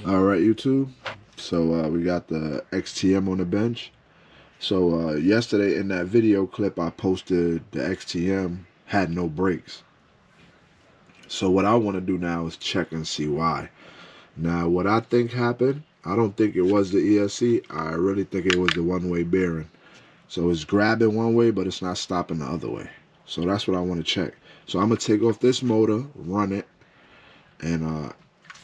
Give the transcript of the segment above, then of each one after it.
Alright, YouTube. So we got the XTM on the bench. So yesterday in that video clip I posted, the XTM had no brakes. So what I want to do now is check and see why. Now what I think happened, I don't think it was the ESC. I really think it was the one-way bearing. So it's grabbing one way, but it's not stopping the other way. So that's what I want to check. So I'm going to take off this motor, run it, and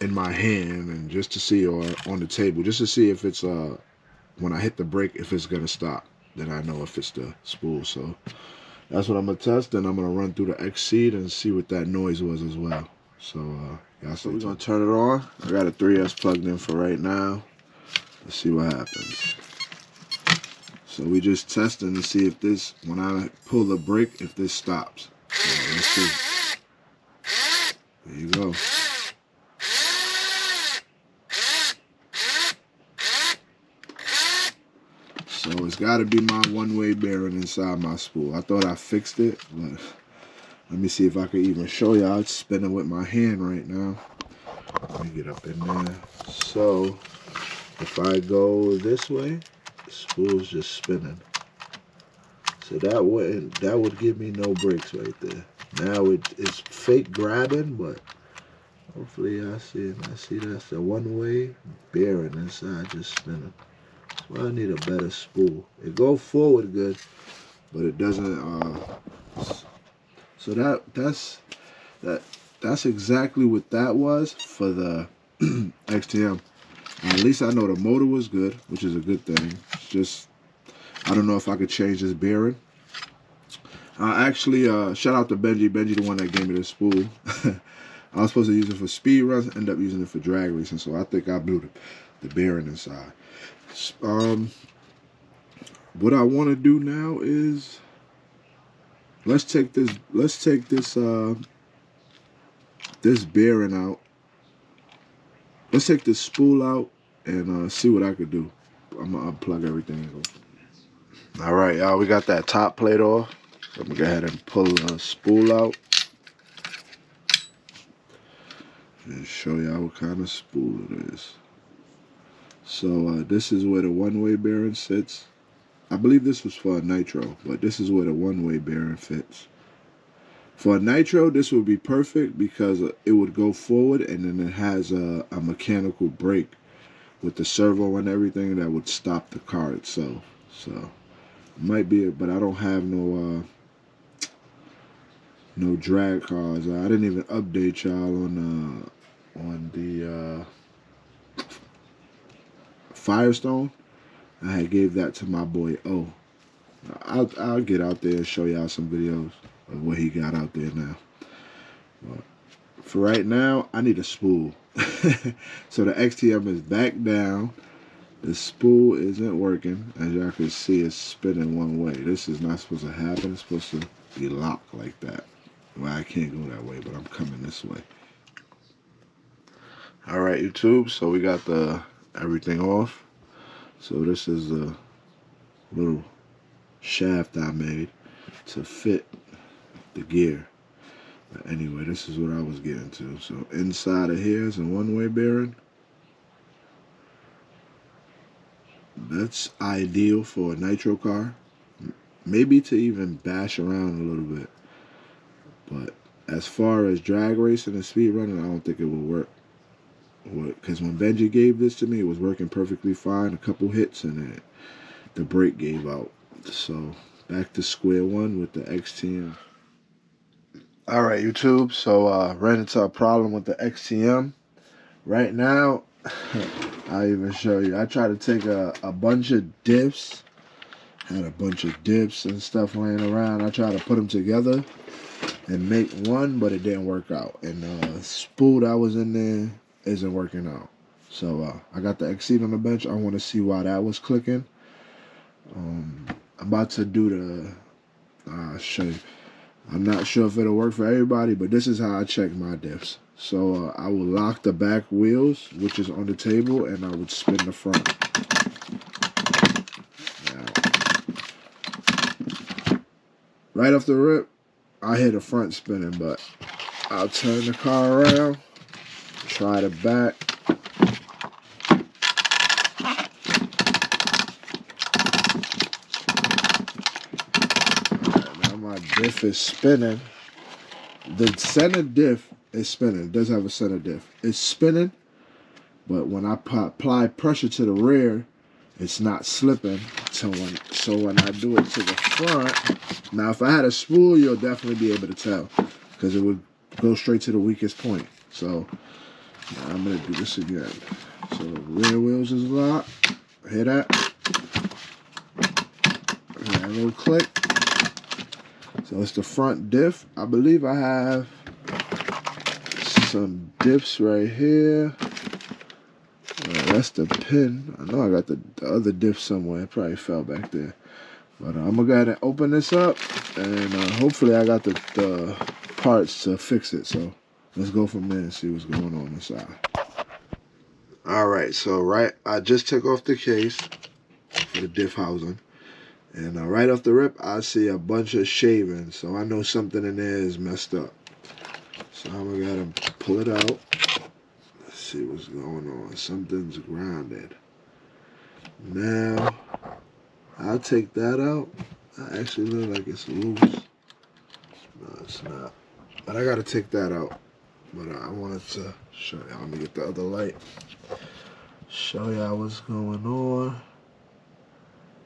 in my hand, and just to see, or on the table, just to see if it's when I hit the brake, if it's gonna stop. Then I know if it's the spool. So that's what I'm gonna test, and I'm gonna run through the X-Seed and see what that noise was as well. So yeah, so we're gonna turn it on. I got a 3S plugged in for right now. Let's see what happens. So we just testing to see if this, when I pull the brake, if this stops. So let's see. There you go. So it's got to be my one-way bearing inside my spool. I thought I fixed it, but let me see if I can even show y'all. It's spinning with my hand right now. Let me get up in there. So if I go this way, the spool's just spinning. So that would give me no brakes right there. Now it's fake grabbing, but hopefully I see it. I see that's the one-way bearing inside just spinning. Well, I need a better spool. It go forward good, but it doesn't. So that's exactly what that was for the XTM. At least I know the motor was good, which is a good thing. It's just I don't know if I could change this bearing. Actually, shout out to Benji. Benji, the one that gave me the spool. I was supposed to use it for speed runs, end up using it for drag racing. So I think I blew the bearing inside. What I want to do now is let's take this this bearing out. Let's take this spool out and see what I could do. I'm gonna unplug everything. All right, y'all, we got that top plate off. So I'm gonna go ahead and pull the spool out and show y'all what kind of spool it is. So this is where the one-way bearing sits. I believe this was for a nitro, but this is where the one-way bearing fits. For a nitro, this would be perfect because it would go forward, and then it has a mechanical brake with the servo and everything that would stop the car itself. So it might be, but I don't have no drag cars. I didn't even update y'all on the Firestone. I had gave that to my boy O. I'll get out there and show y'all some videos of what he got out there now. But for right now, I need a spool. So the XTM is back down. The spool isn't working. As y'all can see, it's spinning one way. This is not supposed to happen. It's supposed to be locked like that. Well, I can't go that way, but I'm coming this way. All right, YouTube. So we got everything off. So this is a little shaft I made to fit the gear. But anyway, this is what I was getting to. So inside of here is a one-way bearing. That's ideal for a nitro car. Maybe to even bash around a little bit. But as far as drag racing and speed running, I don't think it will work. Because when Benji gave this to me, it was working perfectly fine. A couple hits and the brake gave out. So back to square one with the XTM. All right, YouTube. So ran into a problem with the XTM. Right now, I'll even show you. I tried to take a bunch of dips. Had a bunch of dips and stuff laying around. I tried to put them together and make one, but it didn't work out. And the spool that was in there isn't working out. So I got the X-Seed on the bench. I want to see why that was clicking. I'm about to do the show you. I'm not sure if it'll work for everybody, but this is how I check my diffs. So I will lock the back wheels, which is on the table, and I would spin the front. Now, right off the rip, I hear the front spinning, but I'll turn the car around, try the back. Now my diff is spinning. The center diff is spinning. It does have a center diff. It's spinning, but when I apply pressure to the rear, it's not slipping. So when I do it to the front, now if I had a spool, you'll definitely be able to tell because it would go straight to the weakest point. So now I'm gonna do this again. So the rear wheels is locked. Hear that? That little click. So it's the front diff. I believe I have some diffs right here. That's the pin. I know I got the other diff somewhere. It probably fell back there. But I'm going to go ahead and open this up. And hopefully I got the parts to fix it. So let's go from there and see what's going on inside. Alright, so I just took off the case for the diff housing. And right off the rip, I see a bunch of shavings. So I know something in there is messed up. So I'm going to go ahead and pull it out. Let's see what's going on. Something's grounded. Now, I'll take that out. I actually look like it's loose. No, it's not. But I got to take that out. But I wanted to show y'all. Let me get the other light. Show y'all what's going on.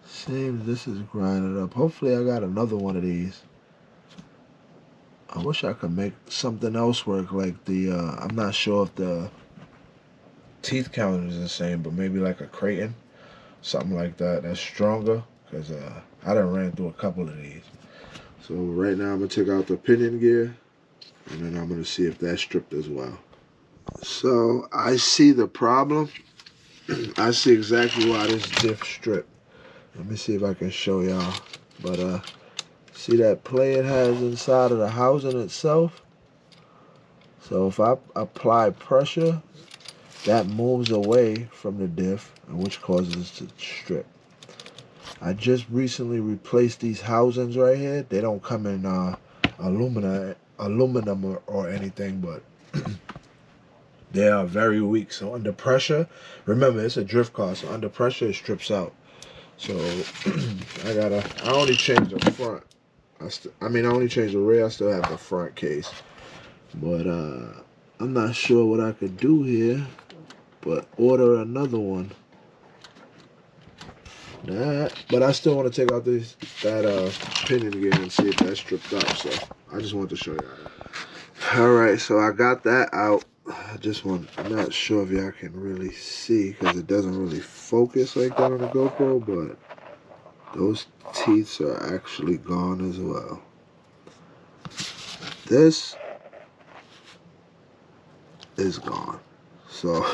Seems this is grinded up. Hopefully I got another one of these. I wish I could make something else work like the, I'm not sure if the teeth counter is the same, but maybe like a Creighton. Something like that. That's stronger. Because I done ran through a couple of these. So right now I'm going to take out the pinion gear. And then I'm going to see if that's stripped as well. So I see the problem. I see exactly why this diff stripped. Let me see if I can show y'all. But see that play it has inside of the housing itself? So if I apply pressure, that moves away from the diff, which causes it to strip. I just recently replaced these housings right here. They don't come in aluminum or anything, but they are very weak. So under pressure, remember it's a drift car, so under pressure it strips out. So I only changed the front. I only changed the rear. I still have the front case. But I'm not sure what I could do here. But order another one. But I still want to take out that pinion again and see if that's stripped up. So I just want to show you that. Alright, so I got that out. I'm not sure if y'all can really see because it doesn't really focus like that on the GoPro, but those teeth are actually gone as well. This is gone. So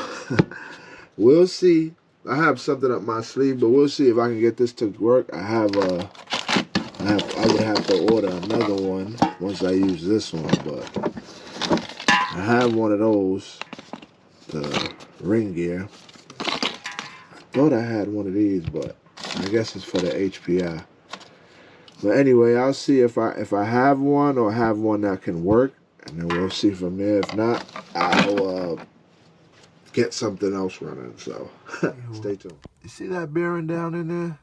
we'll see. I have something up my sleeve, but we'll see if I can get this to work. I would have to order another one once I use this one, but I have one of those, the ring gear. I thought I had one of these, but I guess it's for the HPI. But anyway, I'll see if I have one or have one that can work, and then we'll see from there. If not, I'll get something else running. So stay tuned. You see that bearing down in there?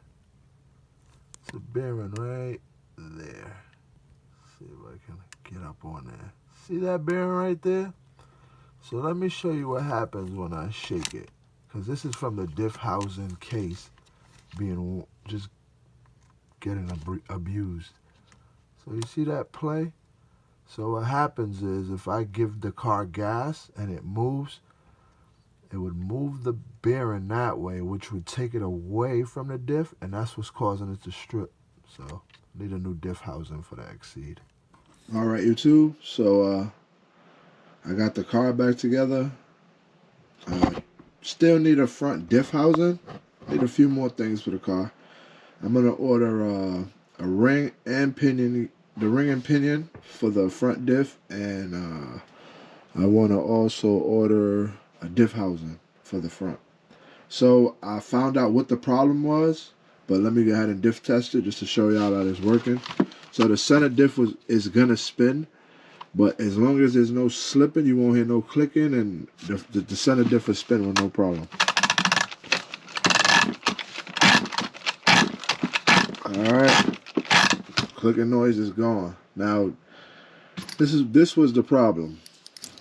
It's a bearing right there. Let's see if I can get up on there. See that bearing right there? So let me show you what happens when I shake it. Because this is from the diff housing case being just getting abused. So you see that play? So what happens is if I give the car gas and it moves, it would move the bearing that way, which would take it away from the diff, and that's what's causing it to strip. So need a new diff housing for the Exceed. All right, YouTube. So I got the car back together. Still need a front diff housing. Need a few more things for the car. I'm gonna order a ring and pinion, the ring and pinion for the front diff, and I want to also order a diff housing for the front. So I found out what the problem was, but let me go ahead and diff test it just to show y'all that it's working. So the center diff is gonna spin, but as long as there's no slipping, you won't hear no clicking, and the center diff will spin with no problem. Alright, clicking noise is gone. Now, this was the problem.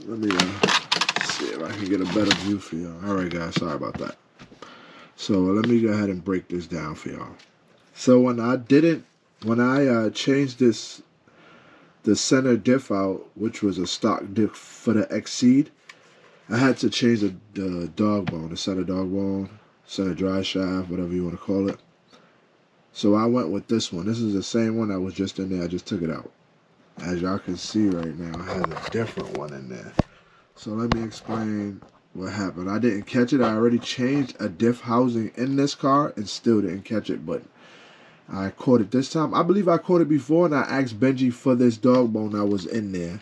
Let me see if I can get a better view for y'all. Alright guys, sorry about that. So let me go ahead and break this down for y'all. So when I changed the center diff out, which was a stock diff for the Exceed, I had to change the dog bone, the center dog bone, center drive shaft, whatever you want to call it. So I went with this one. This is the same one that was just in there. I just took it out. As y'all can see right now, I have a different one in there. So let me explain what happened. I didn't catch it. I already changed a diff housing in this car and still didn't catch it, but I caught it this time. I believe I caught it before, and I asked Benji for this dog bone that was in there,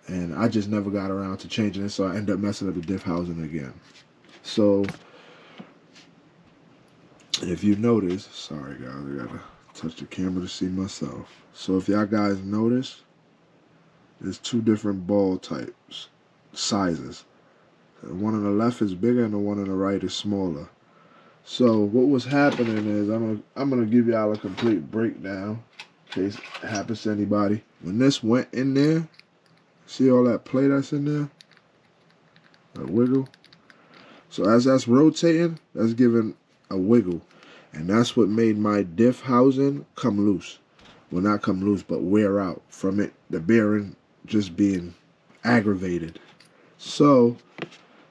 and I just never got around to changing it, so I ended up messing up the diff housing again. So if you notice, sorry guys, I gotta touch the camera to see myself. So if y'all guys notice, there's two different ball types, sizes. The one on the left is bigger and the one on the right is smaller. So what was happening is, I'm gonna give y'all a complete breakdown in case it happens to anybody. When this went in there, see all that play that's in there? That wiggle. So as that's rotating, that's giving a wiggle. And that's what made my diff housing come loose. Well, not come loose, but wear out from it, the bearing just being aggravated. So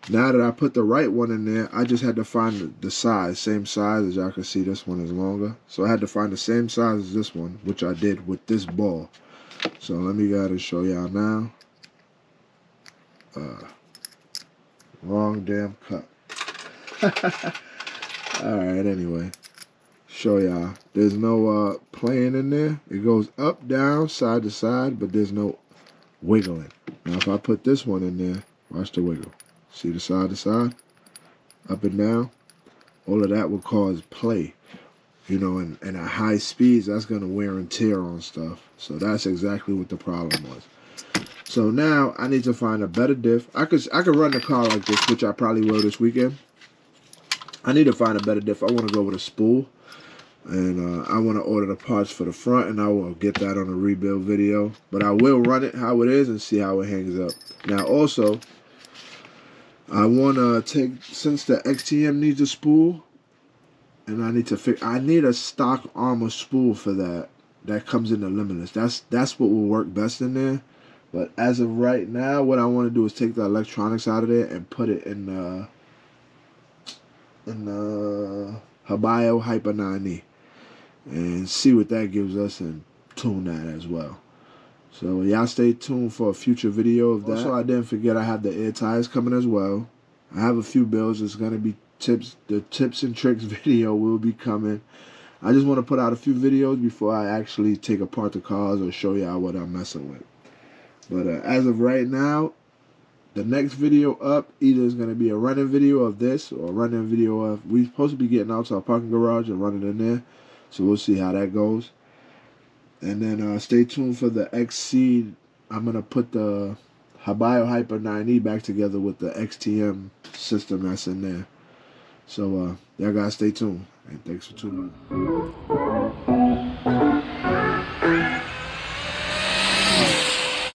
now that I put the right one in there, I just had to find the size, same size. As y'all can see, this one is longer. So I had to find the same size as this one, which I did with this ball. So let me go ahead and show y'all now. Wrong damn cut. Alright, anyway. Show y'all. There's no playing in there. It goes up, down, side to side, but there's no wiggling. Now if I put this one in there, watch the wiggle. See the side to side? Up and down? All of that will cause play. You know, and at high speeds, that's going to wear and tear on stuff. So that's exactly what the problem was. So now I need to find a better diff. I could run the car like this, which I probably will this weekend. I need to find a better diff. I want to go with a spool. And I want to order the parts for the front, and I will get that on a rebuild video. But I will run it how it is and see how it hangs up. Now also, I want to take, since the XTM needs a spool, and I need a stock Armor spool for that. That comes in the Limitless. That's what will work best in there. But as of right now, what I want to do is take the electronics out of there and put it in the Habayo Hyper 9E. And see what that gives us and tune that as well. So y'all stay tuned for a future video of that. Also, I didn't forget I have the air tires coming as well. I have a few builds. It's going to be tips. The tips and tricks video will be coming. I just want to put out a few videos before I actually take apart the cars or show y'all what I'm messing with. But as of right now, the next video up either is going to be a running video of this or a running video of, we're supposed to be getting out to our parking garage and running in there. So we'll see how that goes. And then stay tuned for the Exceed. I'm going to put the Habayo Hyper 9E back together with the XTM system that's in there. So y'all guys stay tuned. And thanks for tuning in.